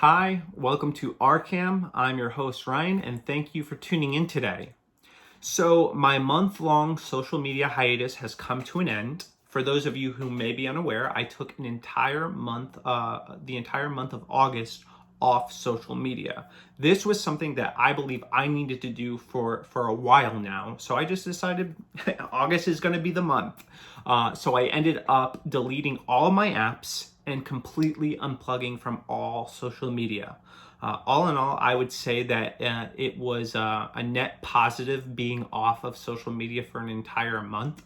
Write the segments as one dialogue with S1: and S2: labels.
S1: Hi, welcome to RCAM. I'm your host, Ryan, and thank you for tuning in today. So, my month-long social media hiatus has come to an end. For those of you who may be unaware, I took an entire month, the entire month of August off social media. This was something that I believe I needed to do for a while now. So I just decided August is going to be the month. So I ended up deleting all my apps and completely unplugging from all social media. All in all, I would say that it was a net positive being off of social media for an entire month.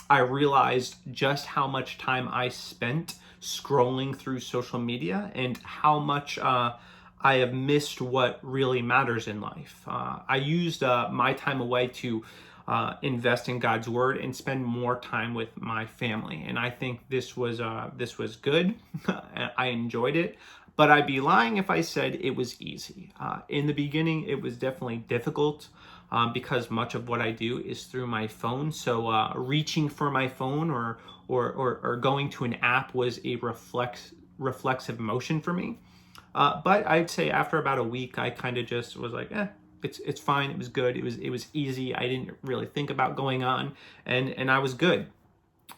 S1: I realized just how much time I spent scrolling through social media and how much I have missed what really matters in life. I used my time away to invest in God's word and spend more time with my family, and I think this was good. I enjoyed it, but I'd be lying if I said it was easy. In the beginning, it was definitely difficult. Because much of what I do is through my phone. So reaching for my phone or going to an app was a reflexive motion for me. But I'd say after about a week, I kind of just was like, it's fine. It was good. It was easy. I didn't really think about going on, and I was good.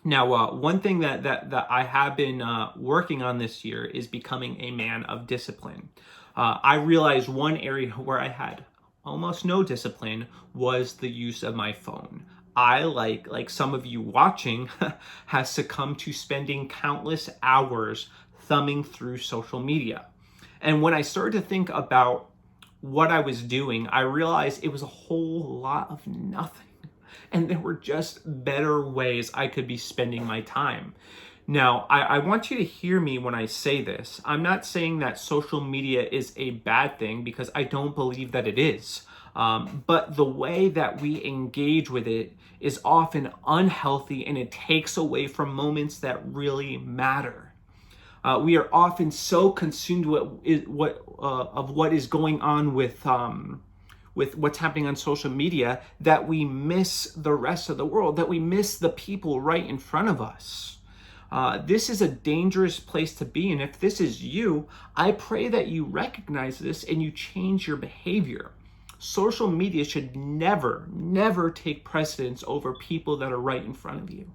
S1: Now, one thing that I have been working on this year is becoming a man of discipline. I realized one area where I had almost no discipline was the use of my phone. I, like some of you watching, has succumbed to spending countless hours thumbing through social media. And when I started to think about what I was doing, I realized it was a whole lot of nothing. And there were just better ways I could be spending my time. Now, I want you to hear me when I say this. I'm not saying that social media is a bad thing, because I don't believe that it is. But the way that we engage with it is often unhealthy, and it takes away from moments that really matter. We are often so consumed with what is going on with what's happening on social media that we miss the rest of the world, that we miss the people right in front of us. This is a dangerous place to be, and if this is you, I pray that you recognize this and you change your behavior. Social media should never take precedence over people that are right in front of you.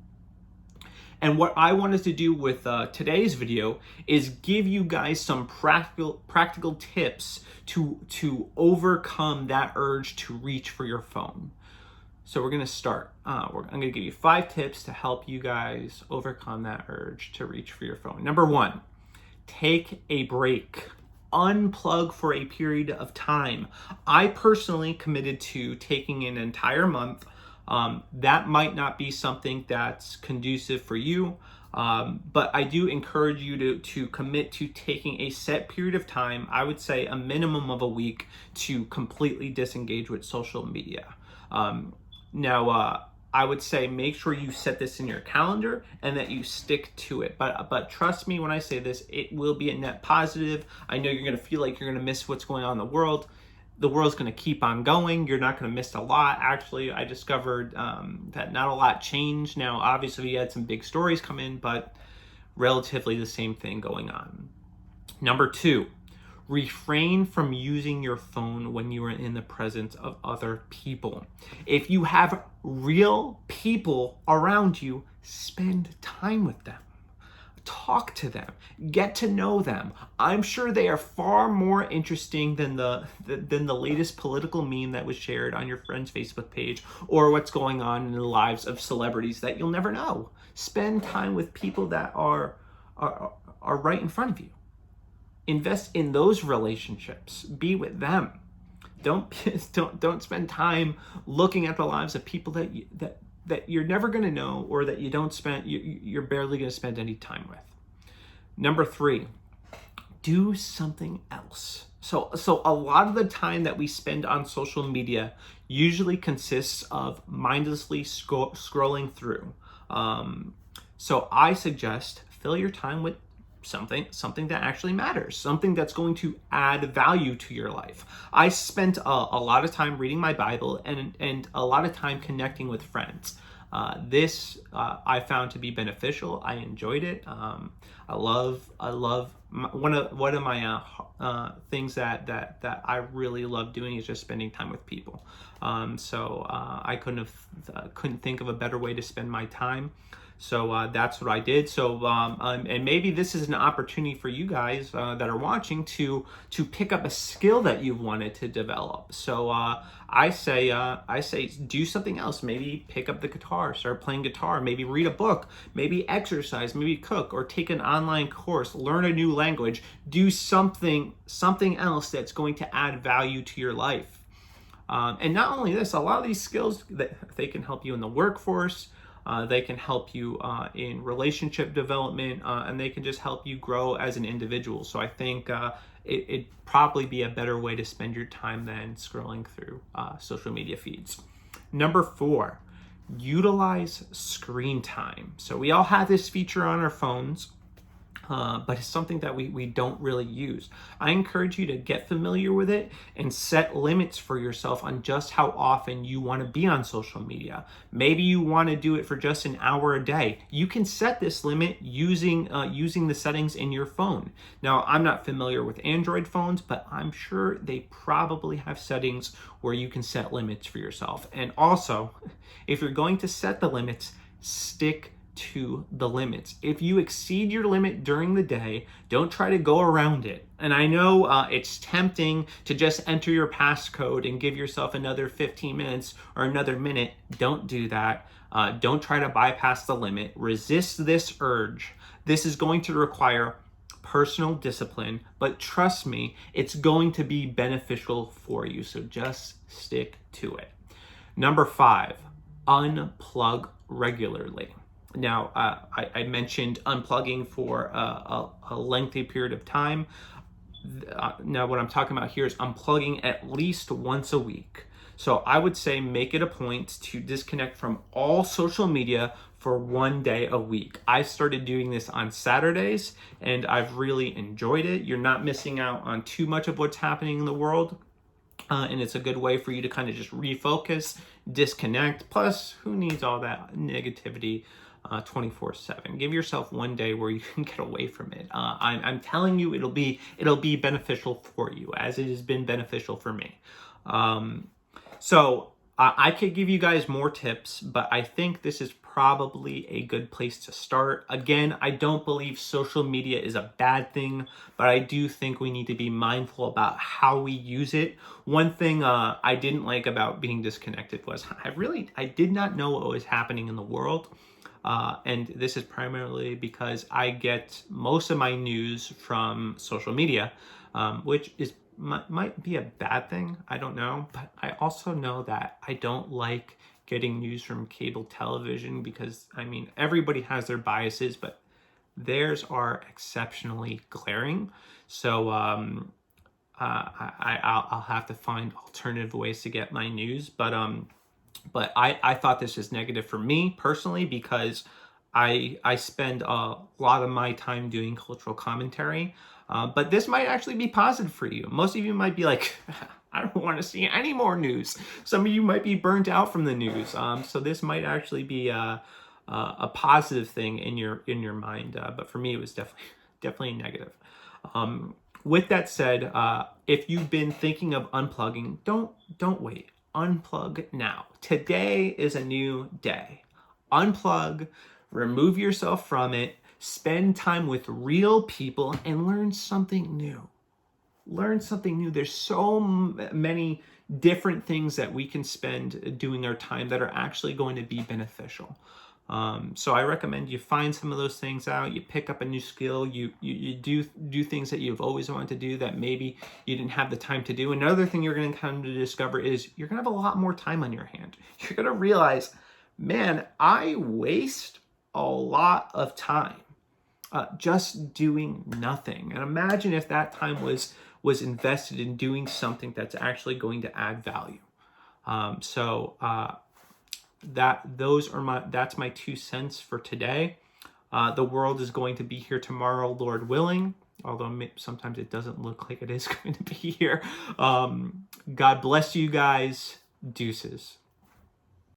S1: And what I wanted to do with today's video is give you guys some practical tips to overcome that urge to reach for your phone. So we're going to start. I'm going to give you 5 tips to help you guys overcome that urge to reach for your phone. Number 1, take a break. Unplug for a period of time. I personally committed to taking an entire month. That might not be something that's conducive for you, but I do encourage you to commit to taking a set period of time. I would say a minimum of a week to completely disengage with social media. Now, I would say make sure you set this in your calendar and that you stick to it. But trust me when I say this, it will be a net positive. I know you're going to feel like you're going to miss what's going on in the world. The world's going to keep on going. You're not going to miss a lot. Actually, I discovered that not a lot changed. Now, obviously, we had some big stories come in, but relatively the same thing going on. Number 2, refrain from using your phone when you are in the presence of other people. If you have real people around you, spend time with them. Talk to them, get to know them. I'm sure they are far more interesting than the latest political meme that was shared on your friend's Facebook page, or what's going on in the lives of celebrities that you'll never know. Spend time with people that are right in front of you. Invest in those relationships. Be with them. Don't spend time looking at the lives of people that you're never going to know, or that you're barely going to spend any time with. Number 3, do something else. So a lot of the time that we spend on social media usually consists of mindlessly scrolling through. So I suggest fill your time with something that actually matters, something that's going to add value to your life. I spent a lot of time reading my Bible and a lot of time connecting with friends. This I found to be beneficial. I enjoyed it. I love one of my things that I really love doing is just spending time with people. I couldn't think of a better way to spend my time. So that's what I did. And maybe this is an opportunity for you guys that are watching to pick up a skill that you've wanted to develop. I say do something else. Maybe pick up the guitar, start playing guitar. Maybe read a book. Maybe exercise. Maybe cook or take an online course. Learn a new language. Do something else that's going to add value to your life. And not only this, a lot of these skills that they can help you in the workforce. They can help you in relationship development, and they can just help you grow as an individual. So I think it'd probably be a better way to spend your time than scrolling through social media feeds. Number 4, utilize screen time. So we all have this feature on our phones. But it's something that we don't really use. I encourage you to get familiar with it and set limits for yourself on just how often you want to be on social media. Maybe you want to do it for just an hour a day. You can set this limit using the settings in your phone. Now, I'm not familiar with Android phones, but I'm sure they probably have settings where you can set limits for yourself. And also, if you're going to set the limits, stick to the limits. If you exceed your limit during the day, don't try to go around it. And I know it's tempting to just enter your passcode and give yourself another 15 minutes or another minute. Don't do that. Don't try to bypass the limit. Resist this urge. This is going to require personal discipline, but trust me, it's going to be beneficial for you. So just stick to it. Number 5, unplug regularly. Now, I mentioned unplugging for a lengthy period of time. Now, what I'm talking about here is unplugging at least once a week. So I would say make it a point to disconnect from all social media for one day a week. I started doing this on Saturdays, and I've really enjoyed it. You're not missing out on too much of what's happening in the world. And it's a good way for you to kind of just refocus, disconnect. Plus, who needs all that negativity 24/7? Give yourself one day where you can get away from it. I'm telling you, it'll be beneficial for you, as it has been beneficial for me. I could give you guys more tips, but I think this is probably a good place to start. Again, I don't believe social media is a bad thing, but I do think we need to be mindful about how we use it. One thing I didn't like about being disconnected was I did not know what was happening in the world. And this is primarily because I get most of my news from social media, which might be a bad thing. I don't know. But I also know that I don't like getting news from cable television because, I mean, everybody has their biases, but theirs are exceptionally glaring. So I'll have to find alternative ways to get my news. But I thought this was negative for me personally because I spend a lot of my time doing cultural commentary. But this might actually be positive for you. Most of you might be like, I don't want to see any more news. Some of you might be burnt out from the news. So this might actually be a positive thing in your mind. But for me, it was definitely negative. With that said, if you've been thinking of unplugging, don't wait. Unplug now. Today is a new day. Unplug, remove yourself from it, spend time with real people, and learn something new. Learn something new. There's so many different things that we can spend doing our time that are actually going to be beneficial. So I recommend you find some of those things out. You pick up a new skill. You do things that you've always wanted to do that maybe you didn't have the time to do. Another thing you're going to come to discover is you're going to have a lot more time on your hand. You're going to realize, man, I waste a lot of time just doing nothing. And imagine if that time was invested in doing something that's actually going to add value. That's my 2 cents for today. The world is going to be here tomorrow, Lord willing, although sometimes it doesn't look like it is going to be here. God bless you guys. Deuces.